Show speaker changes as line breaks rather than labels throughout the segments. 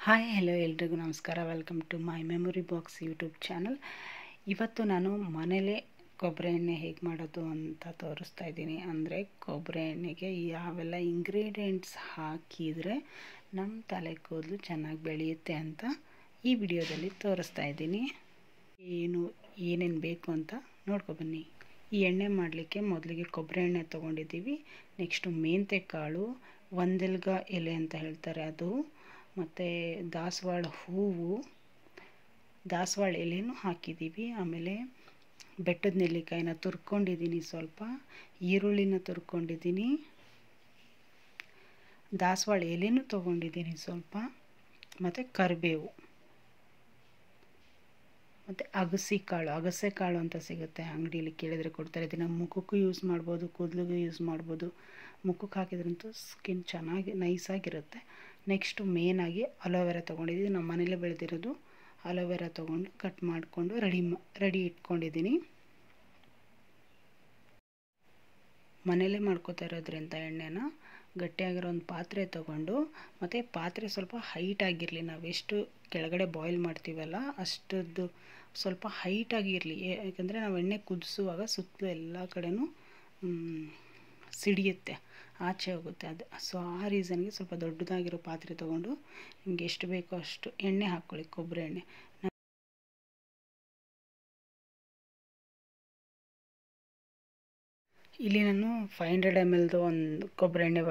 Hi hello ಎಲ್ರಿಗೂ ನಮಸ್ಕಾರ. Welcome to my memory box YouTube channel. ಇವತ್ತು ನಾನು ಮನೇಲೇ ಕೊಬ್ಬರಿ ಎಣ್ಣೆ ಹೇಗೆ ಮಾಡೋದು ಅಂತ ತೋರಿಸ್ತಾ ಇದ್ದೀನಿ. ಅಂದರೆ ಕೊಬ್ಬರಿ ಎಣ್ಣೆಗೆ ಯಾವೆಲ್ಲ ಇಂಗ್ರೀಡಿಯೆಂಟ್ಸ್ ಹಾಕಿದರೆ ನಮ್ಮ ತಲೆ ಕೂದಲು ಚೆನ್ನಾಗಿ ಬೆಳೆಯುತ್ತೆ ಅಂತ ಈ ವಿಡಿಯೋದಲ್ಲಿ ತೋರಿಸ್ತಾ ಇದ್ದೀನಿ. ಏನೇನು ಬೇಕು ಅಂತ ನೋಡ್ಕೊಬನ್ನಿ. ಈ ಎಣ್ಣೆ ಮಾಡಲಿಕ್ಕೆ ಮೊದಲಿಗೆ ಕೊಬ್ಬರಿ ಎಣ್ಣೆ ತೊಗೊಂಡಿದ್ದೀವಿ. ನೆಕ್ಸ್ಟು ಮೆಂತ್ಯ ಕಾಳು, ಒಂದೆಲ್ಗ ಎಲೆ ಅಂತ ಹೇಳ್ತಾರೆ ಅದು, ಮತ್ತು ದಾಸವಾಳ ಹೂವು, ದಾಸವಾಳ ಎಲೆನೂ ಹಾಕಿದ್ದೀವಿ. ಆಮೇಲೆ ಬೆಟ್ಟದ ನೆಲ್ಲಿಕಾಯಿನ ತುರ್ಕೊಂಡಿದ್ದೀನಿ, ಸ್ವಲ್ಪ ಈರುಳ್ಳಿನ ತುರ್ಕೊಂಡಿದ್ದೀನಿ, ದಾಸವಾಳ ಎಲೆನೂ ತೊಗೊಂಡಿದ್ದೀನಿ ಸ್ವಲ್ಪ, ಮತ್ತು ಕರಿಬೇವು, ಮತ್ತು ಅಗಸೆ ಕಾಳು ಅಂತ ಸಿಗುತ್ತೆ ಅಂಗಡಿಯಲ್ಲಿ, ಕೇಳಿದರೆ ಕೊಡ್ತಾರೆ. ಇದನ್ನು ಮುಖಕ್ಕೂ ಯೂಸ್ ಮಾಡ್ಬೋದು, ಕೂದಲಿಗೂ ಯೂಸ್ ಮಾಡ್ಬೋದು. ಮುಖಕ್ಕೆ ಹಾಕಿದ್ರಂತೂ ಸ್ಕಿನ್ ಚೆನ್ನಾಗಿ ನೈಸಾಗಿರುತ್ತೆ. ನೆಕ್ಸ್ಟು ಮೇನಾಗಿ ಅಲೋವೆರಾ ತೊಗೊಂಡಿದ್ದೀನಿ. ನಮ್ಮ ಮನೇಲೇ ಬೆಳೆದಿರೋದು ಅಲೋವೆರಾ ತೊಗೊಂಡು ಕಟ್ ಮಾಡಿಕೊಂಡು ರೆಡಿ ಇಟ್ಕೊಂಡಿದ್ದೀನಿ. ಮನೇಲೇ ಮಾಡ್ಕೋತಾ ಇರೋದ್ರಿಂದ ಎಣ್ಣೆನ ಗಟ್ಟಿಯಾಗಿರೋ ಒಂದು ಪಾತ್ರೆ ತೊಗೊಂಡು, ಮತ್ತು ಪಾತ್ರೆ ಸ್ವಲ್ಪ ಹೈಟಾಗಿರಲಿ. ನಾವೆಷ್ಟು ಕೆಳಗಡೆ ಬಾಯ್ಲ್ ಮಾಡ್ತೀವಲ್ಲ ಅಷ್ಟದ್ದು ಸ್ವಲ್ಪ ಹೈಟಾಗಿರಲಿ. ಯಾಕಂದರೆ ನಾವು ಎಣ್ಣೆ ಕುದಿಸುವಾಗ ಸುತ್ತಲೂ ಎಲ್ಲ ಕಡೆನೂ ಸಿಡಿಯುತ್ತೆ, ಆಚೆ ಹೋಗುತ್ತೆ. ಅದು ಸೊ ಆ ರೀಸನ್ಗೆ ಸ್ವಲ್ಪ ದೊಡ್ಡದಾಗಿರೋ ಪಾತ್ರೆ ತೊಗೊಂಡು ನಿಮಗೆ ಎಷ್ಟು ಬೇಕೋ ಅಷ್ಟು ಎಣ್ಣೆ ಹಾಕ್ಕೊಳ್ಳಿ, ಕೊಬ್ಬರಿ ಎಣ್ಣೆ. ಇಲ್ಲಿ ನಾನು 500 ml ಒಂದು ಕೊಬ್ಬರಿ ಎಣ್ಣೆ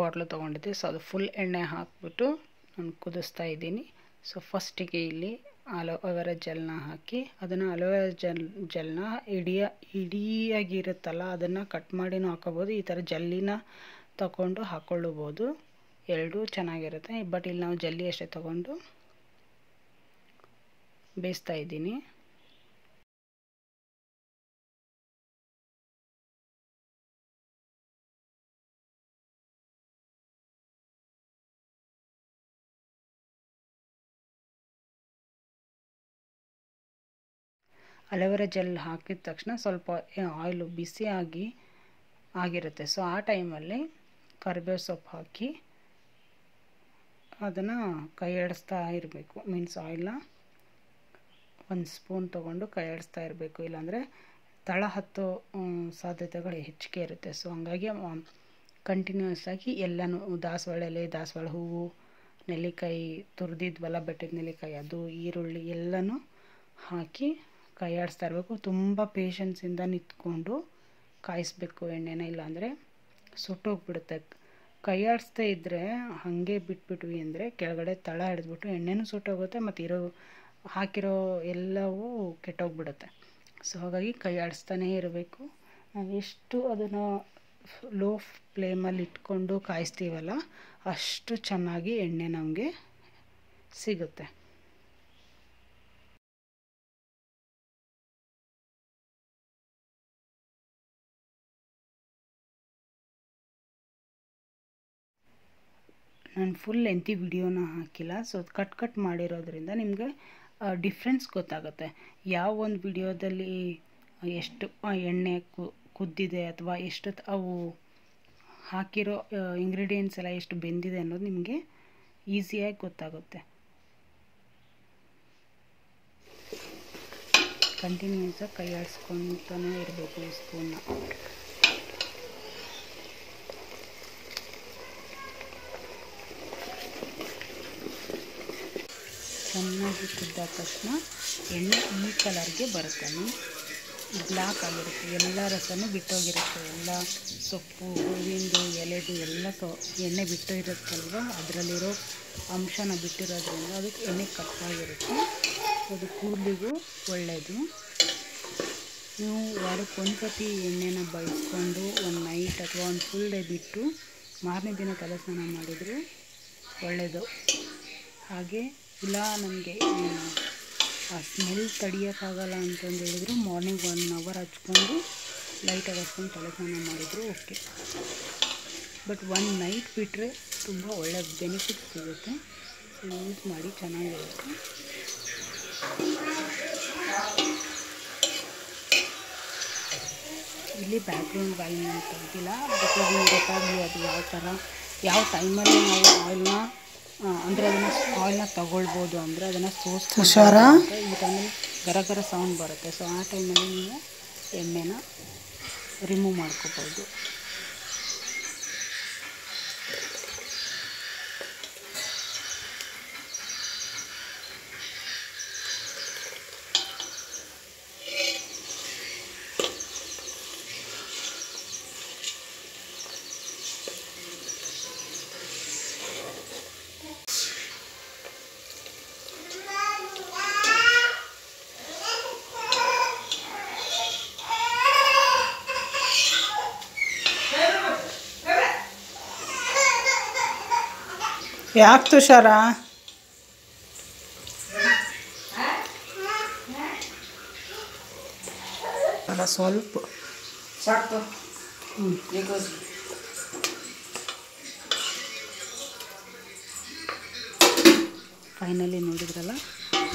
ಬಾಟ್ಲು ತೊಗೊಂಡಿದ್ದೆ. ಸೊ ಅದು ಫುಲ್ ಎಣ್ಣೆ ಹಾಕ್ಬಿಟ್ಟು ನಾನು ಕುದಿಸ್ತಾ ಇದ್ದೀನಿ. ಸೊ ಫಸ್ಟಿಗೆ ಇಲ್ಲಿ ಅಲೋವೆರಾ ಜೆಲ್ನ ಹಾಕಿ, ಅದನ್ನು ಅಲೋವೆರಾ ಜೆಲ್ನ ಇಡಿಯಾಗಿರುತ್ತಲ್ಲ ಅದನ್ನು ಕಟ್ ಮಾಡಿನೂ ಹಾಕೋಬೋದು. ಈ ಥರ ಜಲ್ಲಿನ ತಗೊಂಡು ಹಾಕ್ಕೊಳ್ಳಬೋದು, ಎರಡೂ ಚೆನ್ನಾಗಿರುತ್ತೆ. ಬಟ್ ಇಲ್ಲಿ ನಾವು ಜಲ್ಲಿ ಅಷ್ಟೇ ತಗೊಂಡು ಬೇಯಿಸ್ತಾ ಇದ್ದೀನಿ. ಅಲೋವೆರಾ ಜೆಲ್ ಹಾಕಿದ ತಕ್ಷಣ ಸ್ವಲ್ಪ ಆಯಿಲು ಬಿಸಿ ಆಗಿರುತ್ತೆ. ಸೊ ಆ ಟೈಮಲ್ಲಿ ಕರಿಬೇವು ಸೊಪ್ಪು ಹಾಕಿ ಅದನ್ನು ಕೈ ಆಡಿಸ್ತಾ ಇರಬೇಕು. ಮೀನ್ಸ್ ಆಯಿಲ್ನ 1 ಸ್ಪೂನ್ ತೊಗೊಂಡು ಕೈ ಆಡಿಸ್ತಾ ಇರಬೇಕು, ಇಲ್ಲಾಂದರೆ ತಳ ಹತ್ತೋ ಸಾಧ್ಯತೆಗಳು ಹೆಚ್ಚಿಗೆ ಇರುತ್ತೆ. ಸೊ ಹಂಗಾಗಿ ಕಂಟಿನ್ಯೂಸ್ ಆಗಿ ಎಲ್ಲನೂ ದಾಸವಾಳ ಎಲೆ, ದಾಸವಾಳ ಹೂವು, ನೆಲ್ಲಿಕಾಯಿ ತುರಿದಿದ್ವಲ್ಲ ಬೆಟ್ಟದ ನೆಲ್ಲಿಕಾಯಿ, ಅದು ಈರುಳ್ಳಿ ಎಲ್ಲನೂ ಹಾಕಿ ಕೈ ಆಡಿಸ್ತಾ ಇರಬೇಕು. ತುಂಬ ಪೇಷನ್ಸಿಂದ ನಿಂತ್ಕೊಂಡು ಕಾಯಿಸ್ಬೇಕು ಎಣ್ಣೆನ, ಇಲ್ಲಾಂದರೆ ಸುಟ್ಟೋಗ್ಬಿಡುತ್ತೆ. ಕೈ ಆಡಿಸ್ತಾ ಇದ್ದರೆ ಹಾಗೆ ಬಿಟ್ಬಿಟ್ವಿ ಅಂದರೆ ಕೆಳಗಡೆ ತಳ ಹಿಡಿದ್ಬಿಟ್ಟು ಎಣ್ಣೆನೂ ಸುಟ್ಟೋಗುತ್ತೆ, ಮತ್ತು ಹಾಕಿರೋ ಎಲ್ಲವೂ ಕೆಟ್ಟೋಗ್ಬಿಡುತ್ತೆ. ಸೊ ಹಾಗಾಗಿ ಕೈ ಆಡಿಸ್ತಾನೇ ಇರಬೇಕು. ನಾವು ಎಷ್ಟು ಅದನ್ನು ಲೋ ಫ್ಲೇಮಲ್ಲಿ ಇಟ್ಕೊಂಡು ಕಾಯಿಸ್ತೀವಲ್ಲ ಅಷ್ಟು ಚೆನ್ನಾಗಿ ಎಣ್ಣೆ ನಮಗೆ ಸಿಗುತ್ತೆ. ನಾನು ಫುಲ್ ಲೆಂತಿ ವಿಡಿಯೋನ ಹಾಕಿಲ್ಲ, ಸೊ ಕಟ್ ಮಾಡಿರೋದ್ರಿಂದ ನಿಮಗೆ ಡಿಫ್ರೆನ್ಸ್ ಗೊತ್ತಾಗುತ್ತೆ. ಯಾವ ಒಂದು ವಿಡಿಯೋದಲ್ಲಿ ಎಷ್ಟು ಎಣ್ಣೆ ಕುದ್ದಿದೆ ಅಥವಾ ಎಷ್ಟು ಅವು ಹಾಕಿರೋ ಇಂಗ್ರೀಡಿಯೆಂಟ್ಸ್ ಎಲ್ಲ ಎಷ್ಟು ಬೆಂದಿದೆ ಅನ್ನೋದು ನಿಮಗೆ ಈಸಿಯಾಗಿ ಗೊತ್ತಾಗುತ್ತೆ. ಕಂಟಿನ್ಯೂಸಾಗಿ ಕೈ ಆಡಿಸ್ಕೊತಾನೆ ಇರಬೇಕು ಈ ಸ್ಪೂನ್ನ. ಚೆನ್ನಾಗಿ ಕುದ್ದಾದ ತಕ್ಷಣ ಎಣ್ಣೆ ಈ ಕಲರ್ಗೆ ಬರುತ್ತೆ, ಬ್ಲ್ಯಾಕ್ ಆಗಿರುತ್ತೆ, ಎಲ್ಲ ರಸನೂ ಬಿಟ್ಟೋಗಿರುತ್ತೆ. ಎಲ್ಲ ಸೊಪ್ಪು, ಹೂವಿಂದು, ಎಲೆದು ಎಲ್ಲ ಎಣ್ಣೆ ಬಿಟ್ಟಿರುತ್ತಲ್ವ, ಅದರಲ್ಲಿರೋ ಅಂಶನ ಬಿಟ್ಟಿರೋದ್ರಿಂದ ಅದಕ್ಕೆ ಎಣ್ಣೆ ಕಪ್ಪಾಗಿರುತ್ತೆ. ಅದು ಕೂದಲಿಗೂ ಒಳ್ಳೆಯದು. ನೀವು ವಾರಕ್ಕೊಂದ್ಸತಿ ಎಣ್ಣೆನ ಬಳಸ್ಕೊಂಡು ಒಂದು ನೈಟ್ ಅಥವಾ ಒಂದು ಫುಲ್ ಡೇ ಬಿಟ್ಟು ಮಾರನೇ ದಿನ ತಲೆ ಸ್ನಾನ ಮಾಡಿದರೆ ಒಳ್ಳೆಯದು. ಹಾಗೆ ಇಲ್ಲ ನನಗೆ ಆ ಸ್ಮೆಲ್ ತಡಿಯೋಕ್ಕಾಗಲ್ಲ ಅಂತಂದು ಹೇಳಿದ್ರು ಮಾರ್ನಿಂಗ್ 1 hour ಹಚ್ಕೊಂಡು ಲೈಟಾಗಿ ಹಚ್ಕೊಂಡು ತಲೆ ಸ್ನಾನ ಮಾಡಿದ್ರು ಓಕೆ. ಬಟ್ 1 ನೈಟ್ ಬಿಟ್ಟರೆ ತುಂಬ ಒಳ್ಳೆಯ ಬೆನಿಫಿಟ್ ಸಿಗುತ್ತೆ. ಯೂಸ್ ಮಾಡಿ, ಚೆನ್ನಾಗಿರುತ್ತೆ. ಇಲ್ಲಿ ಬ್ಯಾಕ್ಗ್ರೌಂಡ್ ವಾಲ್ಯೂಮ್ ತೆಗ್ದಿಲ್ಲ, ಬಿಕಾಸ್ ನಿಮ್ಗೆ ಗೊತ್ತಾಗಲಿ ಅದು ಯಾವ ಟೈಮಲ್ಲಿ ನಾವು ಆಯಿಲ್ನ ಅಂದರೆ ಅದನ್ನು ಆಯಿಲ್ನ ತಗೊಳ್ಬೋದು. ಅಂದರೆ ಅದನ್ನು ಸೋಸ್ಕೊಂಡು ಈ ಟೈಮಲ್ಲಿ ಗರ ಸೌಂಡ್ ಬರುತ್ತೆ. ಸೊ ಆ ಟೈಮಲ್ಲಿ ನೀವು ಎಣ್ಣೆನ ರಿಮೂವ್ ಮಾಡ್ಕೋಬೋದು. ಯಾಕೆ ತುಷಾರ? ಅಲ್ಲ ಸ್ವಲ್ಪ ಸಾಕು. ಫೈನಲಿ ನೋಡಿದ್ರಲ್ಲ,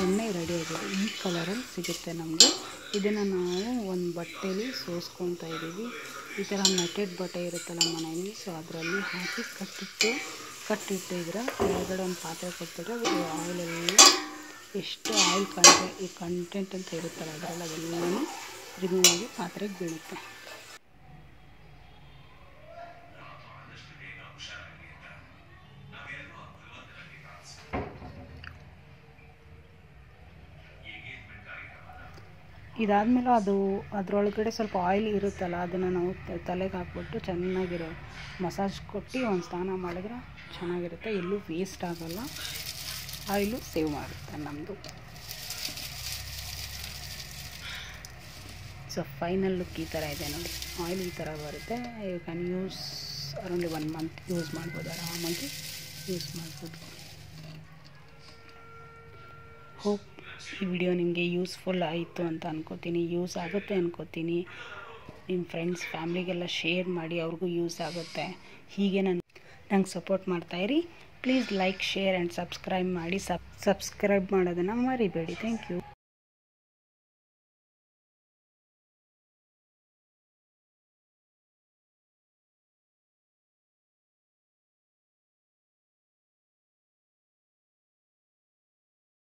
ಎಣ್ಣೆ ರೆಡಿ ಆಗಿದೆ. ಈ ಕಲರಲ್ಲಿ ಸಿಗುತ್ತೆ ನಮಗೆ. ಇದನ್ನು ನಾವು ಒಂದು ಬಟ್ಟೆಯಲ್ಲಿ ಸೋಸ್ಕೊತಾ ಇದ್ದೀವಿ. ಈ ಥರ ನೆಟೆಡ್ ಬಟ್ಟೆ ಇರುತ್ತಲ್ಲ ಮನೆಯಲ್ಲಿ, ಸೊ ಅದರಲ್ಲಿ ಹಾಕಿ ಕಟ್ಟಿಟ್ಟಿದ್ರೆ ಕೆಳಗಡೆ ಒಂದು ಪಾತ್ರೆ ಕೊಟ್ಬಿಟ್ರೆ ಆಯಿಲಲ್ಲಿ ಎಷ್ಟು ಆಯಿಲ್ ಕಂಟೆಂಟ್ ಅಂತ ಇರುತ್ತಲ್ಲ ಅದರಲ್ಲಿ ಅದೆಲ್ಲನೂ ರಿಮೂವ್ ಆಗಿ ಪಾತ್ರೆಗೆ ಬೀಳುತ್ತೆ. ಇದಾದಮೇಲೆ ಅದರೊಳಗಡೆ ಸ್ವಲ್ಪ ಆಯಿಲ್ ಇರುತ್ತಲ್ಲ, ಅದನ್ನು ನಾವು ತಲೆಗೆ ಹಾಕ್ಬಿಟ್ಟು ಚೆನ್ನಾಗಿರೋ ಮಸಾಜ್ ಕೊಟ್ಟು ಒಂದು ಸ್ನಾನ ಮಾಡಿದ್ರೆ ಚೆನ್ನಾಗಿರುತ್ತೆ. ಎಲ್ಲೂ ವೇಸ್ಟ್ ಆಗೋಲ್ಲ, ಆಯಿಲು ಸೇವ್ ಮಾಡುತ್ತೆ ನಮ್ಮದು. ಸೊ ಫೈನಲ್ ಲುಕ್ ಈ ಥರ ಇದೆ ನೋಡಿ. ಆಯಿಲ್ ಈ ಥರ ಬರುತ್ತೆ. You can use around 1 month use ಮಾಡ್ಬೋದು, ಆರಾಮಾಗಿ ಯೂಸ್ ಮಾಡ್ಬೋದು. ಹೋಪ್ ಈ ವಿಡಿಯೋ ನಿಮಗೆ ಯೂಸ್ಫುಲ್ ಆಯಿತು ಅಂತ ಅನ್ಕೋತೀನಿ, ಯೂಸ್ ಆಗುತ್ತೆ ಅನ್ಕೋತೀನಿ. ನಿಮ್ಮ ಫ್ರೆಂಡ್ಸ್ ಫ್ಯಾಮ್ಲಿಗೆಲ್ಲ ಶೇರ್ ಮಾಡಿ, ಅವ್ರಿಗೂ ಯೂಸ್ ಆಗುತ್ತೆ. ಹೀಗೆ ನಂಗೆ ಸಪೋರ್ಟ್ ಮಾಡ್ತಾಯಿರಿ. Please like, share and subscribe ಮಾಡಿ. ಸಬ್ಸ್ಕ್ರೈಬ್ ಮಾಡೋದನ್ನು ಮರಿಬೇಡಿ. Thank you.